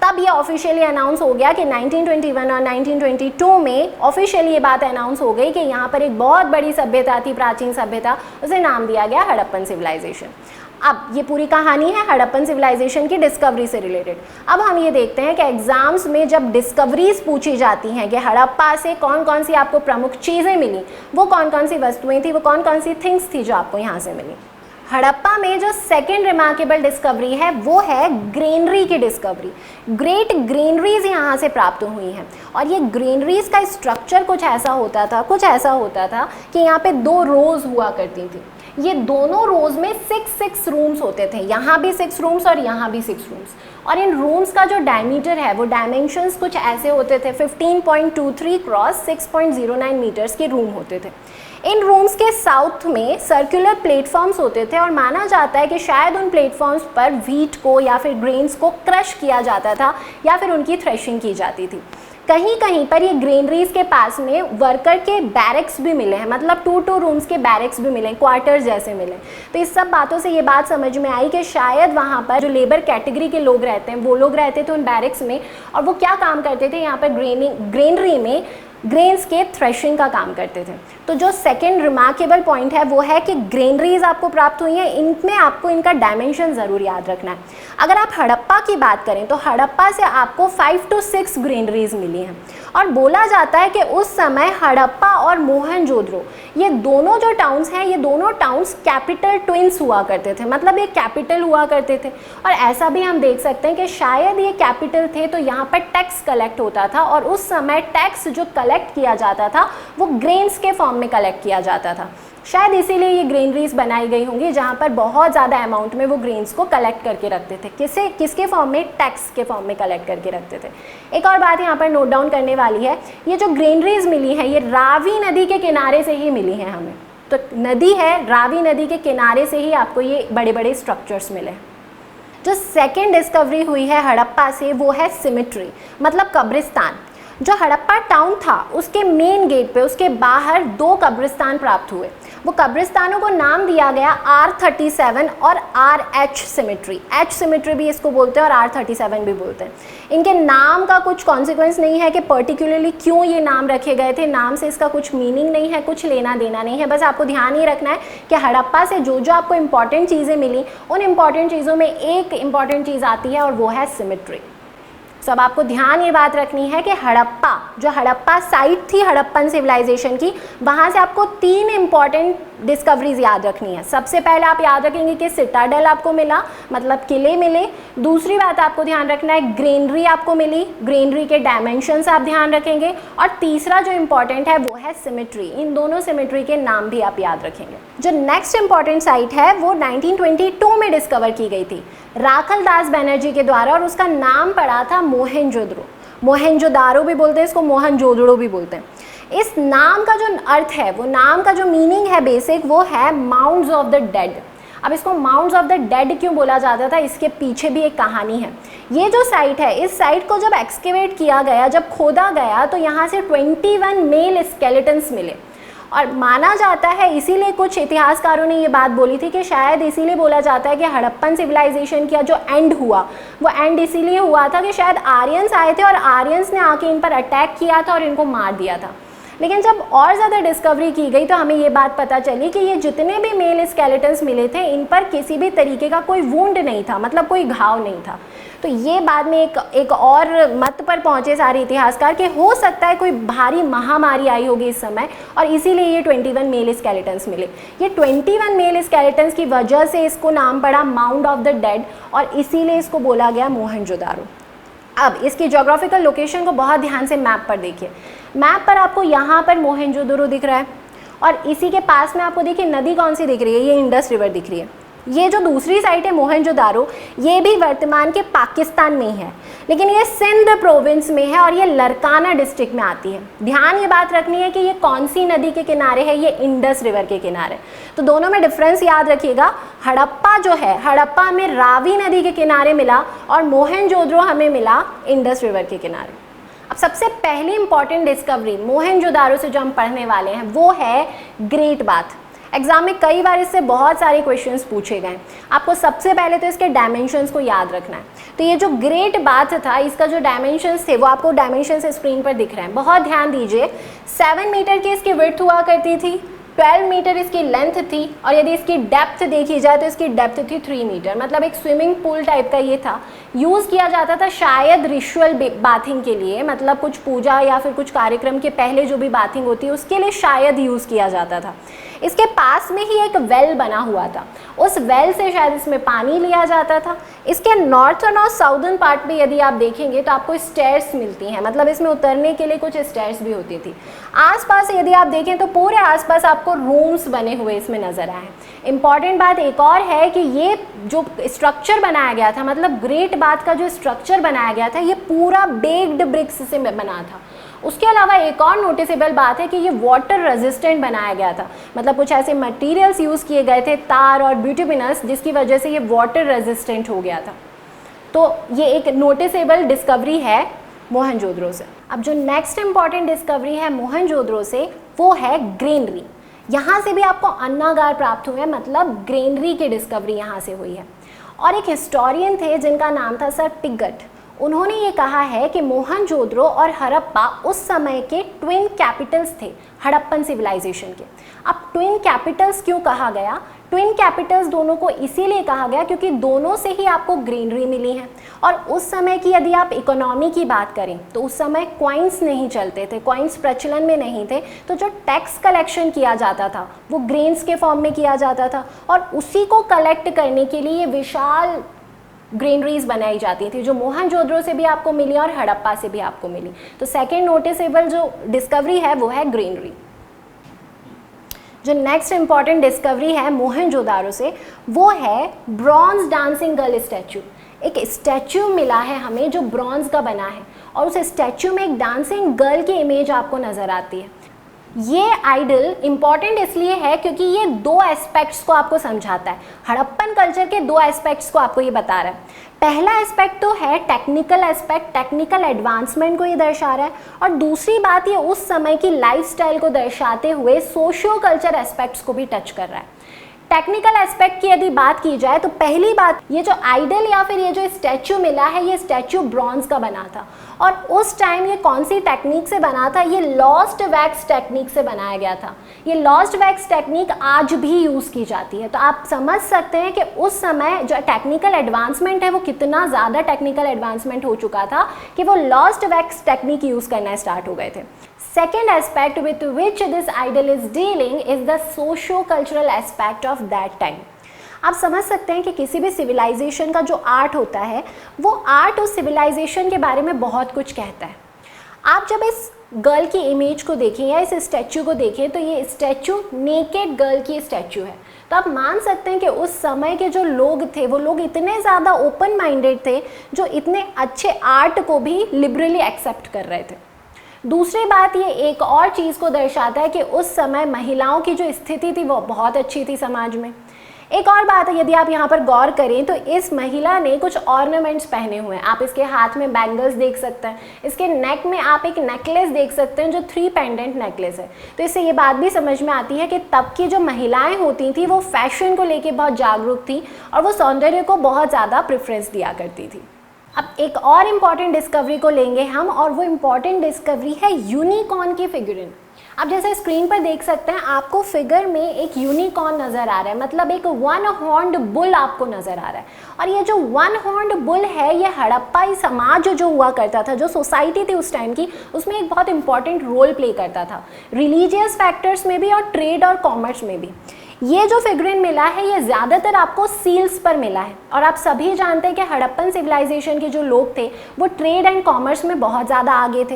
तब ये ऑफिशियली अनाउंस हो गया कि 1921 और 1922 में ऑफिशियली ये बात अनाउंस हो गई कि यहाँ पर एक बहुत बड़ी सभ्यता थी, प्राचीन सभ्यता, उसे नाम दिया गया हड़प्पन सिविलाइजेशन। अब ये पूरी कहानी है हड़प्पन सिविलाइजेशन की डिस्कवरी से रिलेटेड। अब हम ये देखते हैं कि एग्जाम्स में जब डिस्कवरीज पूछी जाती हैं कि हड़प्पा से कौन कौन सी आपको प्रमुख चीज़ें मिली, वो कौन कौन सी वस्तुएं थी, वो कौन कौन सी थिंग्स थी जो आपको यहाँ से मिली। हड़प्पा में जो सेकेंड रिमार्केबल डिस्कवरी है वो है ग्रेनरी की डिस्कवरी। ग्रेट ग्रेनरीज यहाँ से प्राप्त हुई हैं, और ये ग्रेनरीज का स्ट्रक्चर कुछ ऐसा होता था कि यहाँ पे 2 रोज हुआ करती थी। ये दोनों रोज में 6 रूम्स होते थे, यहाँ भी 6 रूम्स और यहाँ भी 6 रूम्स। और इन रूम्स का जो डायमीटर है वो डायमेंशंस कुछ ऐसे होते थे, 15.23 क्रॉस 6.09 मीटर्स के रूम होते थे। इन रूम्स के साउथ में सर्कुलर प्लेटफॉर्म्स होते थे, और माना जाता है कि शायद उन प्लेटफॉर्म्स पर व्हीट को या फिर ग्रेन्स को क्रश किया जाता था या फिर उनकी थ्रेशिंग की जाती थी। कहीं कहीं पर ये ग्रेनरीज के पास में वर्कर के बैरक्स भी मिले हैं, मतलब 2 रूम्स के बैरक्स भी मिले, क्वार्टर्स जैसे मिले। तो इस सब बातों से ये बात समझ में आई कि शायद वहाँ पर जो लेबर कैटेगरी के लोग रहते हैं वो लोग रहते थे उन बैरक्स में, और वो क्या काम करते थे, यहाँ पर ग्रेनरी में ग्रेन्स के थ्रेशिंग का काम करते थे। तो जो सेकेंड रिमार्केबल पॉइंट है वो है कि ग्रेनरीज आपको प्राप्त हुई हैं, इनमें आपको इनका डायमेंशन ज़रूर याद रखना है। अगर आप हड़प्पा की बात करें तो हड़प्पा से आपको 5 to 6 ग्रेनरीज मिली हैं और बोला जाता है कि उस समय हड़प्पा और मोहनजोदड़ो ये दोनों जो टाउन्स हैं, ये दोनों टाउन्स कैपिटल ट्विंस हुआ करते थे, मतलब ये कैपिटल हुआ करते थे। और ऐसा भी हम देख सकते हैं कि शायद ये कैपिटल थे तो यहाँ पर टैक्स कलेक्ट होता था और उस समय टैक्स जो कलेक्ट किया जाता था वो ग्रेन्स के फॉर्म में कलेक्ट किया जाता था। शायद इसीलिए ये ग्रेनरीज बनाई गई होंगी जहाँ पर बहुत ज़्यादा अमाउंट में वो ग्रेन्स को कलेक्ट करके रखते थे। किसके फॉर्म में? टैक्स के फॉर्म में कलेक्ट करके रखते थे। एक और बात यहाँ पर नोट डाउन करने वाली है, ये जो ग्रेनरीज मिली हैं ये रावी नदी के किनारे से ही मिली हैं हमें। तो नदी है, रावी नदी के किनारे से ही आपको ये बड़े बड़े स्ट्रक्चर्स मिले। जो सेकेंड डिस्कवरी हुई है हड़प्पा से वो है सिमेट्री, मतलब कब्रिस्तान। जो हड़प्पा टाउन था उसके मेन गेट पे उसके बाहर 2 कब्रिस्तान प्राप्त हुए। वो कब्रिस्तानों को नाम दिया गया R37 और RH सिमेट्री। H सिमेट्री भी इसको बोलते हैं और R37 भी बोलते हैं। इनके नाम का कुछ कॉन्सिक्वेंस नहीं है कि पर्टिकुलरली क्यों ये नाम रखे गए थे, नाम से इसका कुछ मीनिंग नहीं है, कुछ लेना देना नहीं है। बस आपको ध्यान ये रखना है कि हड़प्पा से जो जो आपको इंपॉर्टेंट चीज़ें मिली उन इंपॉर्टेंट चीज़ों में एक इंपॉर्टेंट चीज़ आती है और वो है सिमेट्री। सब आपको ध्यान ये बात रखनी है कि हड़प्पा, जो हड़प्पा साइट थी हड़प्पन सिविलाइजेशन की, वहाँ से आपको 3 इंपॉर्टेंट डिस्कवरीज याद रखनी है। सबसे पहले आप याद रखेंगे कि सिटाडेल आपको मिला, मतलब किले मिले। दूसरी बात आपको ध्यान रखना है ग्रेनरी आपको मिली, ग्रेनरी के डायमेंशंस आप ध्यान रखेंगे। और तीसरा जो इंपॉर्टेंट है वो है सिमेट्री। इन दोनों सिमेट्री के नाम भी आप याद रखेंगे। जो नेक्स्ट इंपॉर्टेंट साइट है वो 1922 में डिस्कवर की गई थी राखल दास बनर्जी के द्वारा और उसका नाम पड़ा था मोहनजोदड़ो। मोहनजोदारो भी बोलते हैं इसको, मोहनजोदड़ो भी बोलते हैं। इस नाम का जो अर्थ है, वो नाम का जो मीनिंग है बेसिक, वो है माउंट्स ऑफ द डेड। अब इसको माउंट्स ऑफ द डेड क्यों बोला जाता था, इसके पीछे भी एक कहानी है। ये जो साइट है, इस साइट को जब एक्सकेवेट किया गया, जब खोदा गया, तो यहाँ से 21 मेल स्केलेटन्स मिले और माना जाता है, इसीलिए कुछ इतिहासकारों ने ये बात बोली थी कि शायद इसीलिए बोला जाता है कि हड़प्पन सिविलाइजेशन का जो एंड हुआ वो एंड इसीलिए हुआ था कि शायद आर्यंस आए थे और आर्यंस ने आके इन पर अटैक किया था और इनको मार दिया था। लेकिन जब और ज़्यादा डिस्कवरी की गई तो हमें ये बात पता चली कि ये जितने भी मेल स्केलेटन्स मिले थे इन पर किसी भी तरीके का कोई वुंड नहीं था, मतलब कोई घाव नहीं था। तो ये बाद में एक और मत पर पहुँचे सारे इतिहासकार कि हो सकता है कोई भारी महामारी आई होगी इस समय और इसीलिए ये 21 मेल स्केलेटन्स मिले। ये 21 मेल स्केलेटन्स की वजह से इसको नाम पड़ा माउंट ऑफ द डेड और इसीलिए इसको बोला गया मोहनजोदारो। अब इसकी जोग्राफिकल लोकेशन को बहुत ध्यान से मैप पर देखिए। मैप पर आपको यहाँ पर मोहनजोदड़ो दिख रहा है और इसी के पास में आपको देखिए नदी कौन सी दिख रही है, ये इंडस रिवर दिख रही है। ये जो दूसरी साइट है मोहनजोदारो, ये भी वर्तमान के पाकिस्तान में ही है, लेकिन ये सिंध प्रोविंस में है और ये लरकाना डिस्ट्रिक्ट में आती है। ध्यान ये बात रखनी है कि ये कौन सी नदी के किनारे है, ये इंडस रिवर के किनारे। तो दोनों में डिफरेंस याद रखिएगा। हड़प्पा जो है, हड़प्पा हमें रावी नदी के किनारे मिला और मोहनजोदड़ो हमें मिला इंडस रिवर के किनारे। अब सबसे पहली इंपॉर्टेंट डिस्कवरी मोहनजोदारो से जो हम पढ़ने वाले हैं वो है ग्रेट बाथ। एग्जाम में कई बार इससे बहुत सारे क्वेश्चंस पूछे गए। आपको सबसे पहले तो इसके डायमेंशंस को याद रखना है। तो ये जो ग्रेट बाथ था, इसका जो डायमेंशंस थे वो आपको डायमेंशंस स्क्रीन पर दिख रहे हैं, बहुत ध्यान दीजिए। 7 मीटर की इसकी विड्थ हुआ करती थी, 12 मीटर इसकी लेंथ थी और यदि इसकी डेप्थ देखी जाए तो इसकी डेप्थ थी 3 मीटर, मतलब एक स्विमिंग पूल टाइप का ये था। यूज़ किया जाता था शायद रिचुअल बाथिंग के लिए, मतलब कुछ पूजा या फिर कुछ कार्यक्रम के पहले जो भी बाथिंग होती है उसके लिए शायद यूज़ किया जाता था। इसके पास में ही एक वेल बना हुआ था, उस वेल से शायद इसमें पानी लिया जाता था। इसके नॉर्थर्न और साउदर्न पार्ट में यदि आप देखेंगे तो आपको स्टेयर्स मिलती हैं, मतलब इसमें उतरने के लिए कुछ स्टेयर्स भी होती थी। आसपास यदि आप देखें तो पूरे आसपास आपको रूम्स बने हुए इसमें नज़र आए। इंपॉर्टेंट बात एक और है कि ये जो स्ट्रक्चर बनाया गया था, मतलब ग्रेट बाथ का जो स्ट्रक्चर बनाया गया था, ये पूरा बेक्ड ब्रिक्स से बना था। उसके अलावा एक और नोटिसेबल बात है कि ये वाटर रेजिस्टेंट बनाया गया था, मतलब कुछ ऐसे मटेरियल्स यूज़ किए गए थे, तार और ब्यूटिमिनस, जिसकी वजह से ये वाटर रेजिस्टेंट हो गया था। तो ये एक नोटिसेबल डिस्कवरी है मोहनजोदड़ो से। अब जो नेक्स्ट इंपॉर्टेंट डिस्कवरी है मोहनजोदड़ो से वो है ग्रेनरी। यहाँ से भी आपको अन्नागार प्राप्त हुए, मतलब ग्रेनरी की डिस्कवरी यहाँ से हुई है। और एक हिस्टोरियन थे जिनका नाम था सर पिगट, उन्होंने ये कहा है कि मोहनजोदड़ो और हड़प्पा उस समय के ट्विन कैपिटल्स थे हड़प्पन सिविलाइजेशन के। अब ट्विन कैपिटल्स क्यों कहा गया? ट्विन कैपिटल्स दोनों को इसीलिए कहा गया क्योंकि दोनों से ही आपको ग्रीनरी मिली है। और उस समय की यदि आप इकोनॉमी की बात करें तो उस समय कॉइन्स नहीं चलते थे, कॉइन्स प्रचलन में नहीं थे, तो जो टैक्स कलेक्शन किया जाता था वो ग्रेन्स के फॉर्म में किया जाता था और उसी को कलेक्ट करने के लिए विशाल ग्रेनरीज बनाई जाती थी जो मोहनजोदड़ो से भी आपको मिली और हड़प्पा से भी आपको मिली। तो सेकेंड नोटिसेबल जो डिस्कवरी है वो है ग्रेनरी। जो नेक्स्ट इंपॉर्टेंट डिस्कवरी है मोहनजोदारो से वो है ब्रॉन्ज डांसिंग गर्ल स्टैचू। एक स्टैचू मिला है हमें जो ब्रॉन्ज का बना है और उस स्टैचू में एक डांसिंग गर्ल की इमेज आपको नज़र आती है। ये आइडल इम्पॉर्टेंट इसलिए है क्योंकि ये दो एस्पेक्ट्स को आपको समझाता है। हड़प्पन कल्चर के दो एस्पेक्ट्स को आपको ये बता रहा है। पहला एस्पेक्ट तो है टेक्निकल एस्पेक्ट, टेक्निकल एडवांसमेंट को ये दर्शा रहा है, और दूसरी बात ये उस समय की लाइफस्टाइल को दर्शाते हुए सोशियो कल्चर एस्पेक्ट्स को भी टच कर रहा है। टेक्निकल एस्पेक्ट की यदि बात की जाए तो पहली बात, ये जो आइडल या फिर ये जो स्टैचू मिला है ये स्टैचू ब्रॉन्ज का बना था और उस टाइम ये कौन सी टेक्निक से बना था? ये लॉस्ट वैक्स टेक्निक से बनाया गया था। ये लॉस्ट वैक्स टेक्निक आज भी यूज़ की जाती है। तो आप समझ सकते हैं कि उस समय जो टेक्निकल एडवांसमेंट है वो कितना ज़्यादा टेक्निकल एडवांसमेंट हो चुका था कि वो लॉस्ट वैक्स टेक्निक यूज़ करना स्टार्ट हो गए थे। Second aspect with which this idol is dealing is the socio-cultural aspect of that time. आप समझ सकते हैं कि किसी भी सिविलाइजेशन का जो आर्ट होता है वो आर्ट उस सिविलाइजेशन के बारे में बहुत कुछ कहता है। आप जब इस गर्ल की इमेज को देखें या इस स्टैचू को देखें तो ये स्टैचू नेकेड गर्ल की स्टैचू है। तो आप मान सकते हैं कि उस समय के जो लोग थे वो लोग इतने ज़्यादा ओपन माइंडेड थे जो इतने अच्छे आर्ट को भी लिबरली एक्सेप्ट कर रहे थे। दूसरी बात ये एक और चीज़ को दर्शाता है कि उस समय महिलाओं की जो स्थिति थी वो बहुत अच्छी थी समाज में। एक और बात है, यदि आप यहाँ पर गौर करें तो इस महिला ने कुछ ऑर्नामेंट्स पहने हुए हैं। आप इसके हाथ में बैंगल्स देख सकते हैं, इसके नेक में आप एक नेकलेस देख सकते हैं जो 3 पेंडेंट नेकलेस है। तो इससे ये बात भी समझ में आती है कि तब की जो महिलाएं होती थी वो फैशन को लेके बहुत जागरूक थी और वो सौंदर्य को बहुत ज़्यादा प्रेफरेंस दिया करती थी। अब एक और इम्पॉर्टेंट डिस्कवरी को लेंगे हम और वो इम्पॉर्टेंट डिस्कवरी है यूनिकॉर्न की फिगरिन। आप जैसे स्क्रीन पर देख सकते हैं आपको फिगर में एक यूनिकॉर्न नज़र आ रहा है, मतलब एक 1 हॉर्न्ड बुल आपको नज़र आ रहा है। और ये जो 1 हॉर्न्ड बुल है ये हड़प्पाई समाज जो हुआ करता था, जो सोसाइटी थी उस टाइम की, उसमें एक बहुत इंपॉर्टेंट रोल प्ले करता था, रिलीजियस फैक्टर्स में भी और ट्रेड और कॉमर्स में भी। ये जो फिगरिन मिला है ये ज़्यादातर आपको सील्स पर मिला है और आप सभी जानते हैं कि हड़प्पन सिविलाइजेशन के जो लोग थे वो ट्रेड एंड कॉमर्स में बहुत ज़्यादा आगे थे।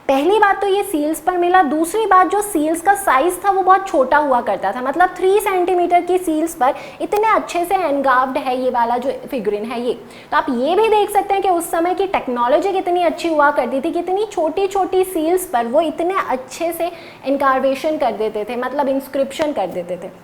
पहली बात तो ये सील्स पर मिला। दूसरी बात, जो सील्स का साइज़ था वो बहुत छोटा हुआ करता था, मतलब 3 सेंटीमीटर की सील्स पर इतने अच्छे से एनगाव्ड है ये वाला जो फिगरिन है ये। तो आप ये भी देख सकते हैं कि उस समय की टेक्नोलॉजी कितनी अच्छी हुआ करती थी, कितनी छोटी छोटी सील्स पर वो इतने अच्छे से इनकार्वेशन कर देते थे, मतलब इंस्क्रिप्शन कर देते थे।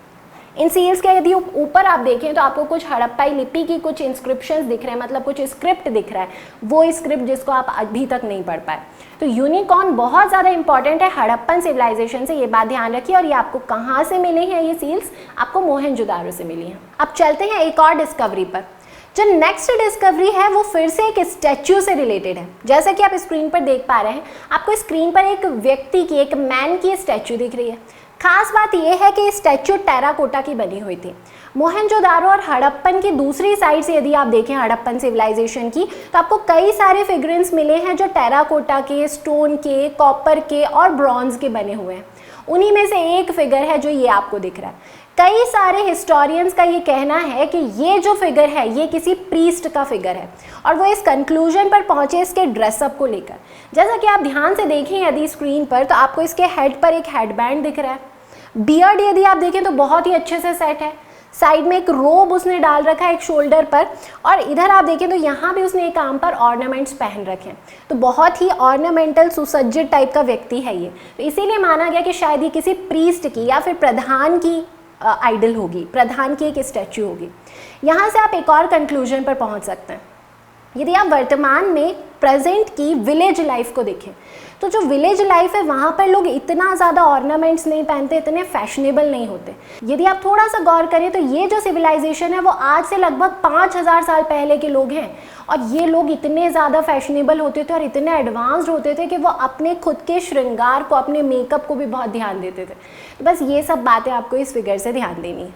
इन सील्स के यदि ऊपर आप देखें तो आपको कुछ हड़प्पाई लिपि की कुछ इंस्क्रिप्शंस दिख रहे हैं, मतलब कुछ स्क्रिप्ट दिख रहा है, वो स्क्रिप्ट जिसको आप अभी तक नहीं पढ़ पाए। तो यूनिकॉर्न बहुत ज़्यादा इंपॉर्टेंट है हड़प्पन सिविलाइजेशन से, ये बात ध्यान रखिए। और ये आपको कहाँ से मिले हैं ये सील्स? आपको मोहनजोदारो से मिली हैं। अब चलते हैं एक और डिस्कवरी पर। जो नेक्स्ट डिस्कवरी है वो फिर से एक स्टैच्यू से रिलेटेड है। जैसा कि आप स्क्रीन पर देख पा रहे हैं, आपको स्क्रीन पर एक व्यक्ति की, एक मैन की स्टैच्यू दिख रही है। खास बात यह है कि स्टैच्यू टेराकोटा की बनी हुई थी। मोहनजोदारो और हड़प्पन की दूसरी साइड से यदि आप देखें हड़प्पन सिविलाइजेशन की, तो आपको कई सारे फिगरेंस मिले हैं जो टेराकोटा के, स्टोन के, कॉपर के और ब्रॉन्ज के बने हुए हैं। उन्हीं में से एक फिगर है जो ये आपको दिख रहा है। कई सारे हिस्टोरियंस का ये कहना है कि ये जो फिगर है ये किसी प्रीस्ट का फिगर है और वो इस कंक्लूजन पर पहुंचे इसके ड्रेसअप को लेकर। जैसा कि आप ध्यान से देखें यदि स्क्रीन पर, तो आपको इसके हेड पर एक हेडबैंड दिख रहा है। बियर्ड यदि आप देखें तो बहुत ही अच्छे से सेट है। साइड में एक रोब उसने डाल रखा है एक शोल्डर पर, और इधर आप देखें तो यहाँ भी उसने एक आर्म पर ऑर्नामेंट्स पहन रखे हैं। तो बहुत ही ऑर्नामेंटल सुसज्जित टाइप का व्यक्ति है ये। तो इसीलिए माना गया कि शायद ये किसी प्रीस्ट की या फिर प्रधान की आइडल होगी, प्रधान की एक स्टैच्यू होगी। यहाँ से आप एक और कंक्लूजन पर पहुँच सकते हैं। यदि आप वर्तमान में प्रेजेंट की विलेज लाइफ को देखें तो जो विलेज लाइफ है वहाँ पर लोग इतना ज़्यादा ऑर्नामेंट्स नहीं पहनते, इतने फैशनेबल नहीं होते। यदि आप थोड़ा सा गौर करें तो ये जो सिविलाइजेशन है वो आज से लगभग 5000 साल पहले के लोग हैं और ये लोग इतने ज़्यादा फैशनेबल होते थे और इतने एडवांस्ड होते थे कि वो अपने खुद के श्रृंगार को, अपने मेकअप को भी बहुत ध्यान देते थे। तो बस ये सब बातें आपको इस फिगर से ध्यान देनी है।